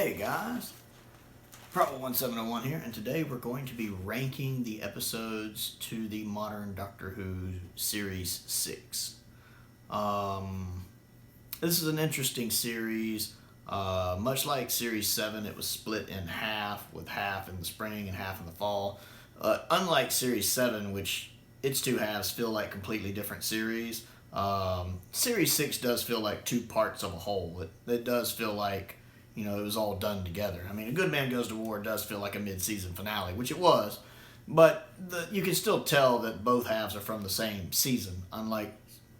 Hey guys, Problem1701 here, and today we're going to be ranking the episodes to the modern Doctor Who Series 6. This is an interesting series. Much like Series 7, it was split in half, with half in the spring and half in the fall. Unlike Series 7, which its two halves feel like completely different series, Series 6 does feel like two parts of a whole. It does feel like it was all done together. I mean, A Good Man Goes to War does feel like a mid-season finale, which it was, but you can still tell that both halves are from the same season, unlike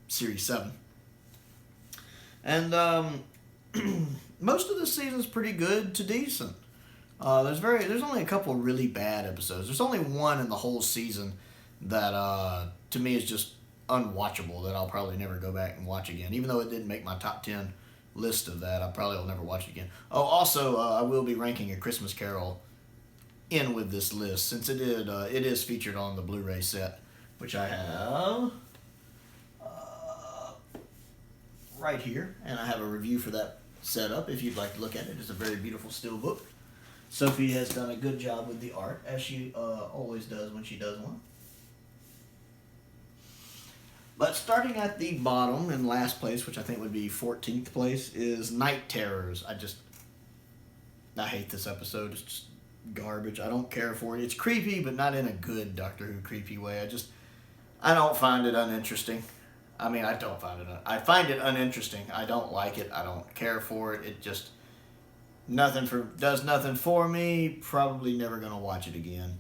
Series 7. And most of the season's pretty good to decent. There's only a couple really bad episodes. There's only one in the whole season that to me is just unwatchable, that I'll probably never go back and watch again, even though it didn't make my top 10 list of that. I probably will never watch it again. Oh, also, I will be ranking A Christmas Carol in with this list, since it is featured on the Blu-ray set, which I have right here, and I have a review for that set up if you'd like to look at it. It's a very beautiful still book. Sophie has done a good job with the art, as she always does when she does one. But starting at the bottom in last place, which I think would be 14th place, is Night Terrors. I hate this episode. It's just garbage. I don't care for it. It's creepy, but not in a good Doctor Who creepy way. I don't find it uninteresting. I mean, I find it uninteresting. I don't like it. I don't care for it. It just does nothing for me. Probably never going to watch it again.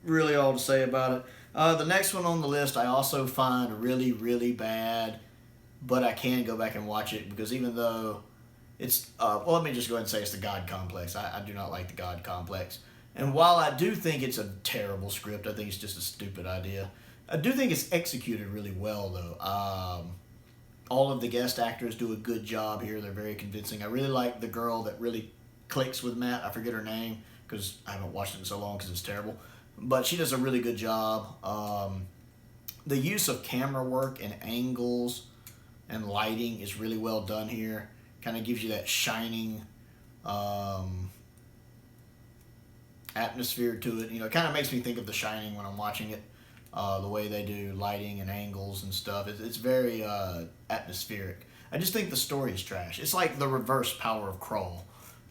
Really all to say about it. The next one on the list I also find really, really bad, but I can go back and watch it because even though it's, let me just go ahead and say it's the God Complex. I do not like the God Complex. And while I do think it's a terrible script, I think it's just a stupid idea. I do think it's executed really well, though. All of the guest actors do a good job here. They're very convincing. I really like the girl that really clicks with Matt. I forget her name because I haven't watched it in so long because it's terrible. But she does a really good job. The use of camera work and angles and lighting is really well done here. Kind of gives you that shining atmosphere to it. It kind of makes me think of The Shining when I'm watching it. The way they do lighting and angles and stuff. It's very atmospheric. I just think the story is trash. It's like the reverse Power of Krull,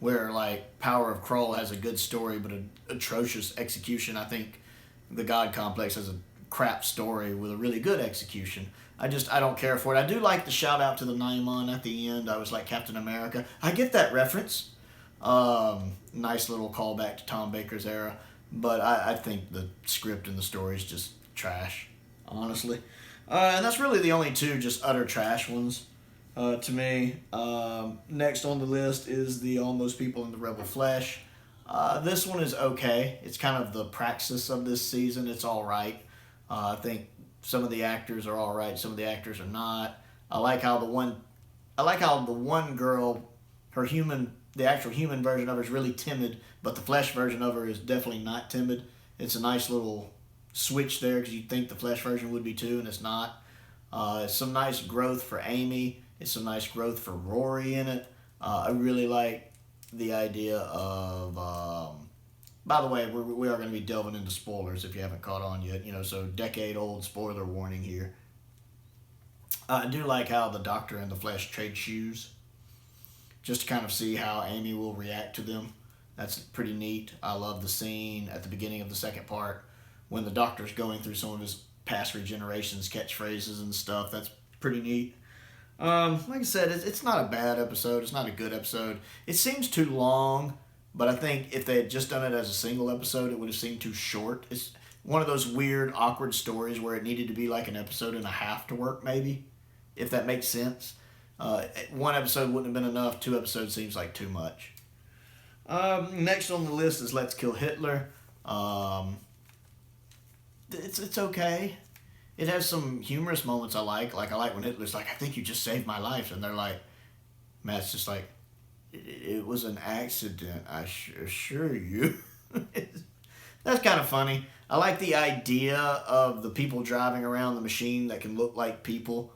where like Power of Krull has a good story but an atrocious execution. I think the God Complex has a crap story with a really good execution. I don't care for it. I do like the shout out to the Naimon at the end. I was like Captain America. I get that reference. Nice little callback to Tom Baker's era. But I think the script and the story is just trash, honestly. And that's really the only two just utter trash ones to me. Next on the list is the Almost People in the Rebel Flesh. This one is okay. It's kind of the praxis of this season. It's all right. I think some of the actors are all right. Some of the actors are not. I like how the one girl, the actual human version of her is really timid, but the flesh version of her is definitely not timid. It's a nice little switch there because you'd think the flesh version would be too, and it's not. It's some nice growth for Amy. It's some nice growth for Rory in it. I really like the idea of... by the way, we are going to be delving into spoilers if you haven't caught on yet. So decade-old spoiler warning here. I do like how the Doctor and the Flesh trade shoes, just to kind of see how Amy will react to them. That's pretty neat. I love the scene at the beginning of the second part when the Doctor's going through some of his past regenerations, catchphrases and stuff. That's pretty neat. Like I said, it's not a bad episode. It's not a good episode. It seems too long, but I think if they had just done it as a single episode, it would have seemed too short. It's one of those weird, awkward stories where it needed to be like an episode and a half to work, maybe, if that makes sense. One episode wouldn't have been enough. 2 episodes seems like too much. Next on the list is Let's Kill Hitler. It's okay. It has some humorous moments I like. Like I like when Hitler's like, "I think you just saved my life," and they're like, Matt's just like, "It was an accident, I assure you." That's kind of funny. I like the idea of the people driving around the machine that can look like people.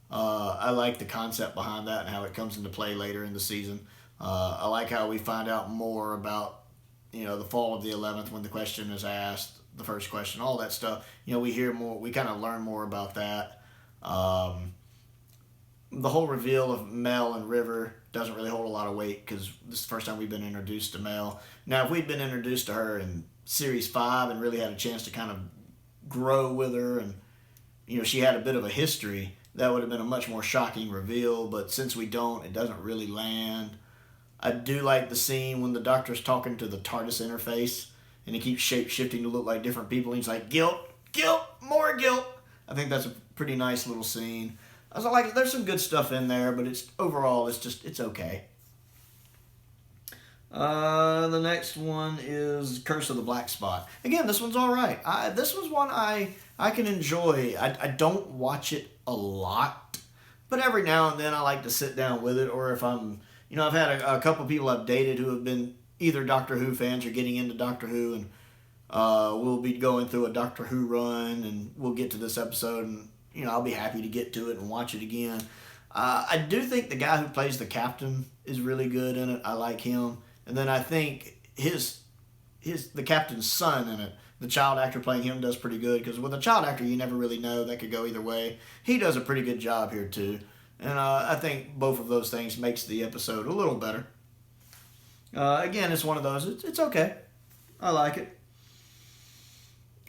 I like the concept behind that and how it comes into play later in the season. I like how we find out more about, the fall of the 11th when the question is asked, the first question, all that stuff. We hear more, we kind of learn more about that. The whole reveal of Mel and River doesn't really hold a lot of weight because this is the first time we've been introduced to Mel. Now, if we'd been introduced to her in Series 5 and really had a chance to kind of grow with her and, she had a bit of a history, that would have been a much more shocking reveal. But since we don't, it doesn't really land. I do like the scene when the Doctor's talking to the TARDIS interface and he keeps shape shifting to look like different people. And he's like, guilt, guilt, more guilt. I think that's a pretty nice little scene. I was like, there's some good stuff in there, but overall, it's okay. The next one is Curse of the Black Spot. Again, this one's all right. This was one I can enjoy. I don't watch it a lot, but every now and then I like to sit down with it. Or if I'm, I've had a couple people I've dated who have been either Doctor Who fans or getting into Doctor Who, and we'll be going through a Doctor Who run, and we'll get to this episode, and I'll be happy to get to it and watch it again. I do think the guy who plays the captain is really good in it. I like him. And then I think the captain's son in it, the child actor playing him, does pretty good. Because with a child actor, you never really know. That could go either way. He does a pretty good job here, too. And I think both of those things makes the episode a little better. Again, it's one of those. It's okay. I like it.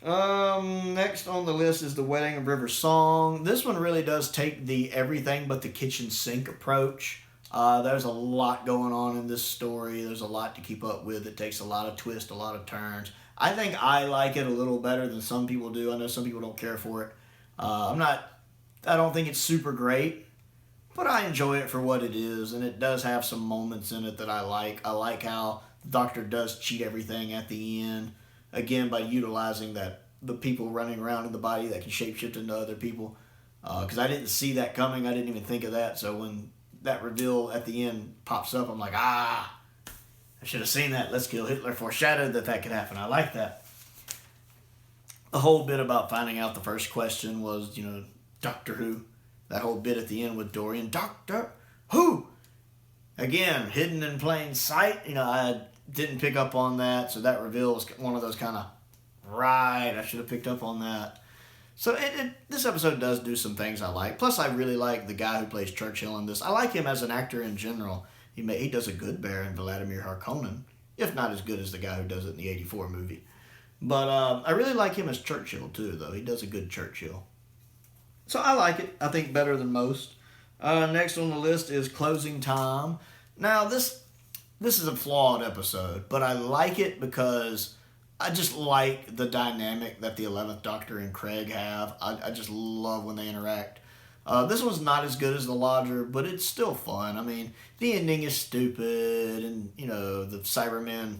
Next on the list is The Wedding of River Song. This one really does take the everything but the kitchen sink approach. There's a lot going on in this story. There's a lot to keep up with. It takes a lot of twists, a lot of turns. I think I like it a little better than some people do. I know some people don't care for it. I don't think it's super great, but I enjoy it for what it is, and it does have some moments in it that I like. I like how the Doctor does cheat everything at the end, again, by utilizing the people running around in the body that can shapeshift into other people. Because I didn't see that coming. I didn't even think of that. So when that reveal at the end pops up, I'm like, I should have seen that. Let's Kill Hitler foreshadowed that could happen. I like that. The whole bit about finding out the first question was, Doctor Who. That whole bit at the end with Dorian, Doctor Who. Again, hidden in plain sight. I didn't pick up on that. So that reveal was one of those kind of, right, I should have picked up on that. So this episode does do some things I like. Plus, I really like the guy who plays Churchill in this. I like him as an actor in general. He does a good Baron Vladimir Harkonnen, if not as good as the guy who does it in the 84 movie. But I really like him as Churchill, too, though. He does a good Churchill. So I like it. I think better than most. Next on the list is Closing Time. Now, this is a flawed episode, but I like it because I just like the dynamic that the 11th Doctor and Craig have. I just love when they interact. This one's not as good as The Lodger, but it's still fun. I mean, the ending is stupid, and, the Cybermen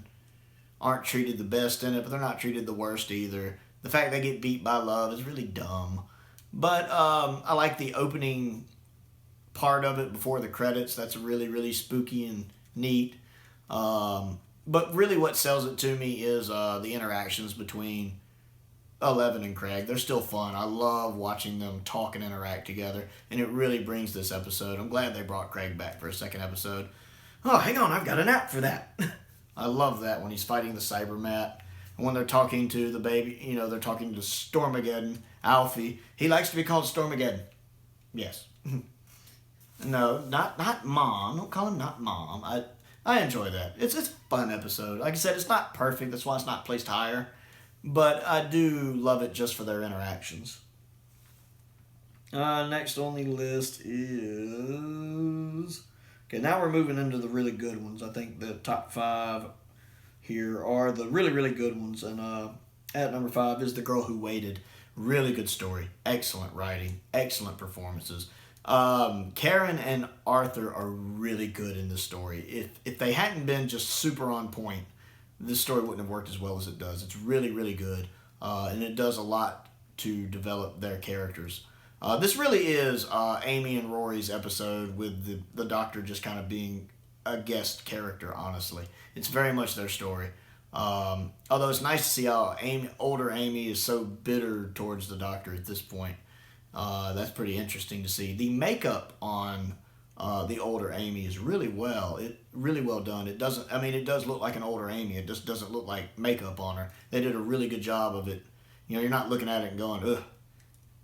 aren't treated the best in it, but they're not treated the worst either. The fact they get beat by love is really dumb. But I like the opening part of it before the credits. That's really, really spooky and neat. But really what sells it to me is the interactions between 11 and Craig. They're still fun. I love watching them talk and interact together, and it really brings this episode. I'm glad they brought Craig back for a second episode. Oh, hang on, I've got an app for that. I love that when he's fighting the Cybermat. And when they're talking to the baby, they're talking to Stormageddon, Alfie. He likes to be called Stormageddon. Yes. No, not Mom. Don't call him not Mom. I enjoy that. It's a fun episode. Like I said, it's not perfect. That's why it's not placed higher. But I do love it just for their interactions. Next on the list is... Okay, now we're moving into the really good ones. I think the top 5 here are the really, really good ones. And at number 5 is The Girl Who Waited. Really good story. Excellent writing. Excellent performances. Karen and Arthur are really good in this story. If they hadn't been just super on point, this story wouldn't have worked as well as it does. It's really, really good. And it does a lot to develop their characters. This really is Amy and Rory's episode with the Doctor just kind of being a guest character, honestly. It's very much their story. Although it's nice to see how older Amy is so bitter towards the Doctor at this point. That's pretty interesting to see. The makeup on the older Amy is really well done. It doesn't, I mean, it does look like an older Amy. It just doesn't look like makeup on her. They did a really good job of it. You know, you're not looking at it and going, ugh,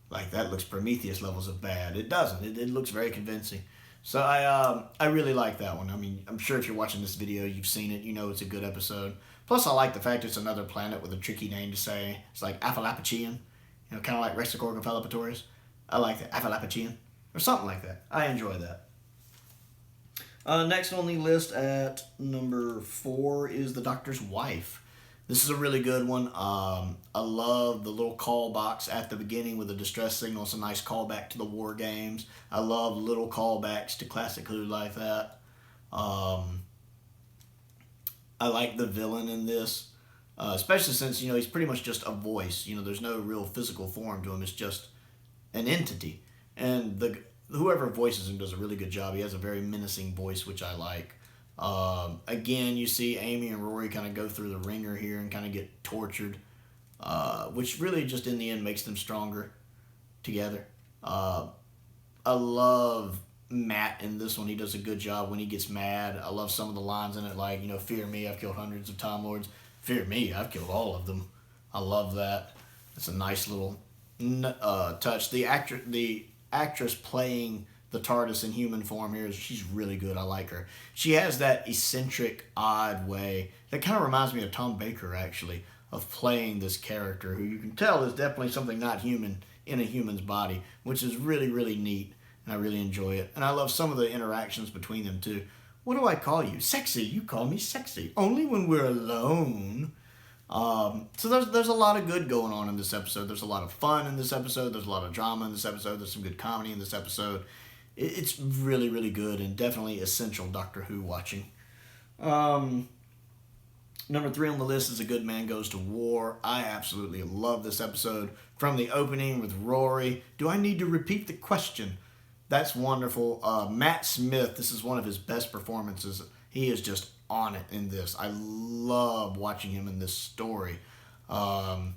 like that looks Prometheus levels of bad. It doesn't. It looks very convincing. So I really like that one. I mean, I'm sure if you're watching this video, you've seen it. You know it's a good episode. Plus, I like the fact it's another planet with a tricky name to say. It's like Aphalapachian, you know, kind of like Rexicor I like that, Aphalapachian, or something like that. I enjoy that. Next on the list at number 4 is The Doctor's Wife. This is a really good one. I love the little call box at the beginning with the distress signal. It's a nice callback to the War Games. I love little callbacks to classic Who like that. I like the villain in this, especially since, you know, he's pretty much just a voice. You know, there's no real physical form to him. It's just an entity. And whoever voices him does a really good job. He has a very menacing voice, which I like. Again, you see Amy and Rory kind of go through the ringer here and kind of get tortured, which really just in the end makes them stronger together. I love Matt in this one. He does a good job when he gets mad. I love some of the lines in it, like, you know, fear me, I've killed hundreds of Time Lords. Fear me, I've killed all of them. I love that. It's a nice little touch. The actress playing the TARDIS in human form here, she's really good. I like her. She has that eccentric, odd way that kind of reminds me of Tom Baker, actually, of playing this character who you can tell is definitely something not human in a human's body, which is really, really neat, and I really enjoy it. And I love some of the interactions between them, too. What do I call you? Sexy. You call me sexy. Only when we're alone. So there's a lot of good going on in this episode. There's a lot of fun in this episode. There's a lot of drama in this episode. There's some good comedy in this episode. It's really, really good and definitely essential Doctor Who watching. Number 3 on the list is A Good Man Goes to War. I absolutely love this episode. From the opening with Rory. Do I need to repeat the question? That's wonderful. Matt Smith, this is one of his best performances. He is just on it in this. I love watching him in this story. When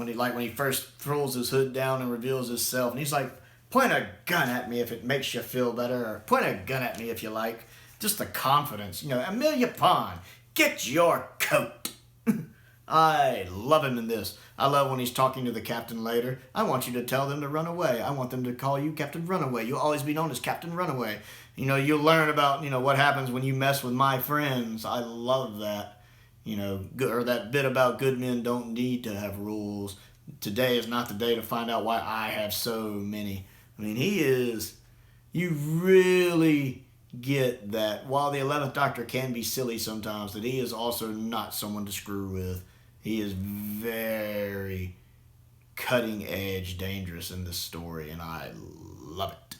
he first throws his hood down and reveals himself, and he's like, point a gun at me if it makes you feel better, or point a gun at me if you like. Just the confidence, you know. Amelia Pond, get your coat. I love him in this. I love when he's talking to the captain later. I want you to tell them to run away. I want them to call you Captain Runaway. You'll always be known as Captain Runaway. You know, you'll learn about, you know, what happens when you mess with my friends. I love that. You know, or that bit about good men don't need to have rules. Today is not the day to find out why I have so many. I mean, you really get that while the 11th Doctor can be silly sometimes, that he is also not someone to screw with. He is very cutting edge dangerous in this story, and I love it.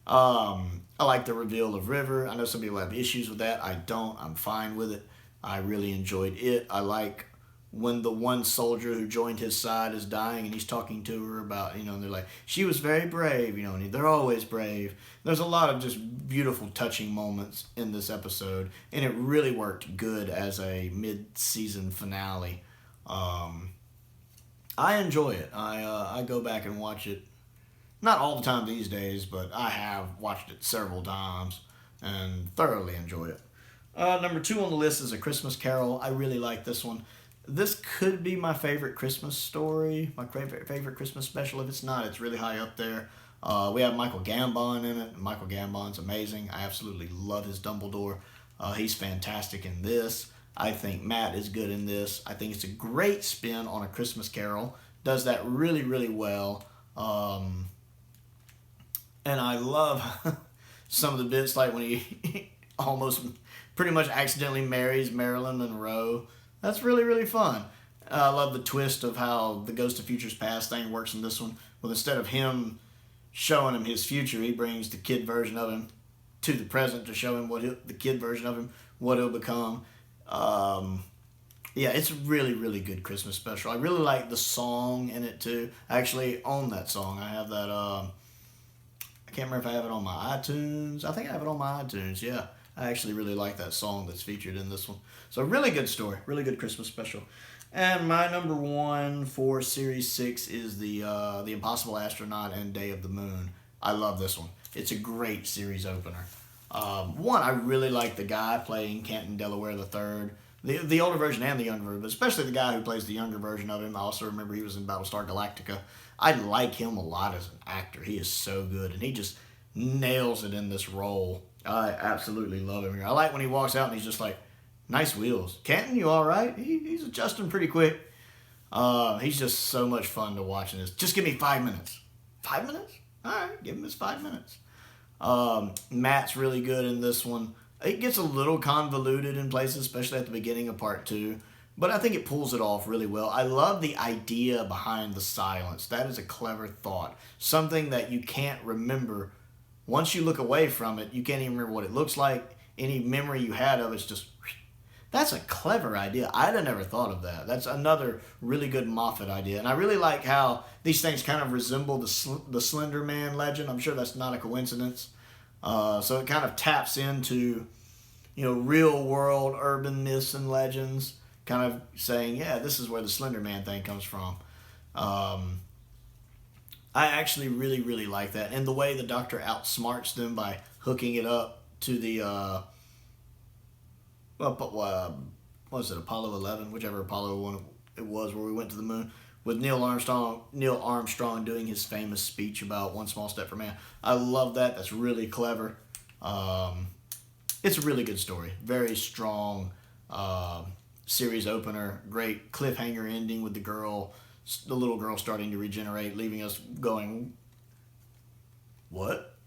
I like the reveal of River. I know some people have issues with that. I don't. I'm fine with it. I really enjoyed it. I like when the one soldier who joined his side is dying and he's talking to her about, you know, and they're like, she was very brave, you know, and they're always brave. There's a lot of just beautiful, touching moments in this episode, and it really worked good as a mid-season finale. I enjoy it. I go back and watch it. Not all the time these days, but I have watched it several times and thoroughly enjoyed it. Number 2 on the list is A Christmas Carol. I really like this one. This could be my favorite Christmas story, my favorite Christmas special. If it's not, it's really high up there. We have Michael Gambon in it. Michael Gambon's amazing. I absolutely love his Dumbledore. He's fantastic in this. I think Matt is good in this. I think it's a great spin on A Christmas Carol. Does that really, really well. And I love some of the bits, like when he almost pretty much accidentally marries Marilyn Monroe. That's really, really fun. I love the twist of how the Ghost of Futures Past thing works in this one. Well, instead of him showing him his future, he brings the kid version of him to the present to show him the kid version of him, what he'll become. Yeah, it's a really, really good Christmas special. I really like the song in it, too. I actually own that song. I have that, I can't remember if I have it on my iTunes. I think I have it on my iTunes, yeah. I actually really like that song that's featured in this one. So really good story, really good Christmas special. And my number 1 for Series 6 is the Impossible Astronaut and Day of the Moon. I love this one. It's a great series opener. One, I really like the guy playing Canton Delaware III. The older version and the younger version, but especially the guy who plays the younger version of him. I also remember he was in Battlestar Galactica. I like him a lot as an actor. He is so good, and he just nails it in this role. I absolutely love him here. I like when he walks out and he's just like, nice wheels. Canton, you all right? He's adjusting pretty quick. He's just so much fun to watch in this. Just give me 5 minutes. 5 minutes? All right, give him his 5 minutes. Matt's really good in this one. It gets a little convoluted in places, especially at the beginning of part 2. But I think it pulls it off really well. I love the idea behind the silence. That is a clever thought. Something that you can't remember. Once you look away from it, you can't even remember what it looks like. Any memory you had of it's just... That's a clever idea. I'd have never thought of that. That's another really good Moffat idea. And I really like how these things kind of resemble the Slender Man legend. I'm sure that's not a coincidence. So it kind of taps into, real world urban myths and legends, kind of saying, yeah, this is where the Slender Man thing comes from. I actually really, really like that. And the way the Doctor outsmarts them by hooking it up to the, what was it, Apollo 11, whichever Apollo one it was, where we went to the moon, with Neil Armstrong doing his famous speech about one small step for man. I love that. That's really clever. It's a really good story. Very strong series opener. Great cliffhanger ending with the little girl starting to regenerate, leaving us going, what?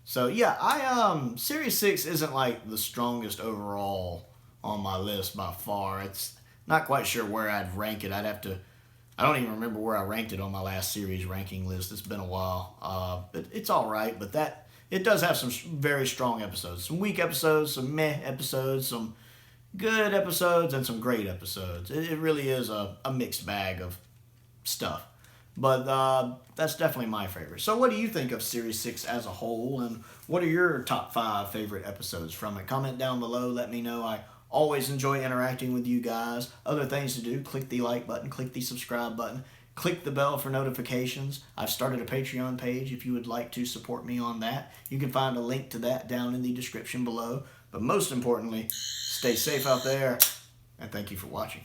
So yeah, Series 6 isn't like the strongest overall on my list by far. It's not quite sure where I'd rank it. I don't even remember where I ranked it on my last series ranking list. It's been a while. But it's all right. But it does have some very strong episodes. Some weak episodes, some meh episodes, some good episodes, and some great episodes. It really is a mixed bag of stuff. But that's definitely my favorite. So what do you think of Series 6 as a whole? And what are your top 5 favorite episodes from it? Comment down below. Let me know. I always enjoy interacting with you guys. Other things to do, click the like button, click the subscribe button, click the bell for notifications. I've started a Patreon page if you would like to support me on that. You can find a link to that down in the description below. But most importantly, stay safe out there, and thank you for watching.